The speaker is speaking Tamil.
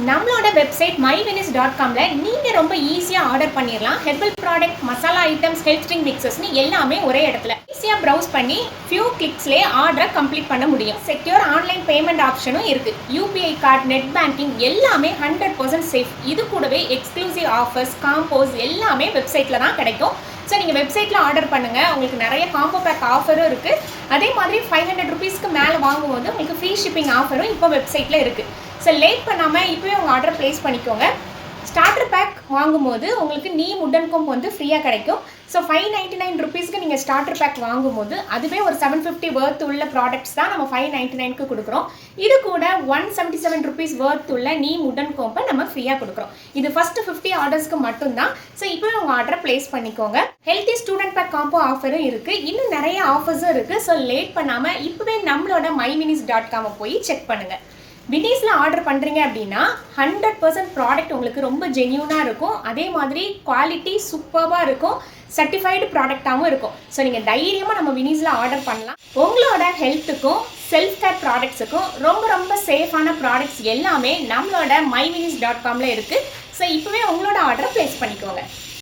நம்மளோட வெப்சைட் myvenis.comல நீங்க ரொம்ப ஈஸியா ஆர்டர் பண்ணிரலாம். Herbal product, masala items, health drink மிக்சஸ்னு எல்லாமே ஒரே இடத்துல ஈஸியா ப்ரௌஸ் பண்ணி ஃபியூ கிளிக்ஸ்லயே ஆர்டரை கம்ப்ளீட் பண்ண முடியும். செக்யூர் ஆன்லைன் பேமெண்ட் ஆப்ஷனும் இருக்கு. யூபிஐ கார்டு, நெட் பேங்கிங் எல்லாமே 100% சேஃப். இது கூடவே எக்ஸ்க்ளூசிவ் ஆஃபர்ஸ், காம்போஸ் எல்லாமே வெப்சைட்ல தான் கிடைக்கும். ஸோ நீங்கள் வெப்சைட்டில் ஆர்டர் பண்ணுங்கள். உங்களுக்கு நிறைய காம்போ பேக் ஆஃபரும் இருக்குது. அதே மாதிரி 500 ருபீஸ்க்கு மேலே வாங்கும்போது உங்களுக்கு ஃப்ரீ ஷிப்பிங் ஆஃபரும் இப்போ வெப்சைட்டில் இருக்குது. ஸோ லேட் பண்ணாமல் இப்போவே உங்கள் ஆர்டர் ப்ளேஸ் பண்ணிக்கோங்க. ஸ்டார்டர் பேக் வாங்கும்போது உங்களுக்கு நீம் உட்டன் கோம்ப் வந்து ஃப்ரீயாக கிடைக்கும். ஸோ 599 ருபீஸ்க்கு நீங்கள் ஸ்டார்டர் பேக் வாங்கும்போது அதுவே ஒரு 750 வர்த் உள்ள ப்ராடக்ட்ஸ் தான் நம்ம 599க்கு கொடுக்குறோம். இது கூட 177 ருபீஸ் வர்த் உள்ள நீம் உட்டன் கோம்பை நம்ம ஃப்ரீயாக கொடுக்குறோம். இது ஃபர்ஸ்ட் 50 ஆர்டர்ஸ்க்கு மட்டும்தான். ஸோ இப்போவே உங்கள் ஆர்டரை ப்ளேஸ் பண்ணிக்கோங்க. ஹெல்த்தி ஸ்டூடெண்ட் பேக் காம்போ ஆஃபரும் இருக்குது. இன்னும் நிறைய ஆஃபர்ஸும் இருக்குது. ஸோ லேட் பண்ணாமல் இப்போவே நம்மளோட myvenis.com போய் செக் பண்ணுங்கள். வினிஸில் ஆர்டர் பண்ணுறீங்க அப்படின்னா 100% ப்ராடக்ட் உங்களுக்கு ரொம்ப ஜென்யூனாக இருக்கும். அதே மாதிரி குவாலிட்டி சூப்பராக இருக்கும். சர்டிஃபைடு ப்ராடக்டாகவும் இருக்கும். ஸோ நீங்கள் தைரியமாக நம்ம வினிஸில் ஆர்டர் பண்ணலாம். உங்களோட ஹெல்த்துக்கும் செல்ஃப் கேர் ப்ராடக்ட்ஸுக்கும் ரொம்ப சேஃபான ப்ராடக்ட்ஸ் எல்லாமே நம்மளோட myvenis.comல இருக்குது. ஸோ இப்போவே உங்களோட ஆர்டரை ப்ளேஸ் பண்ணிக்கோங்க.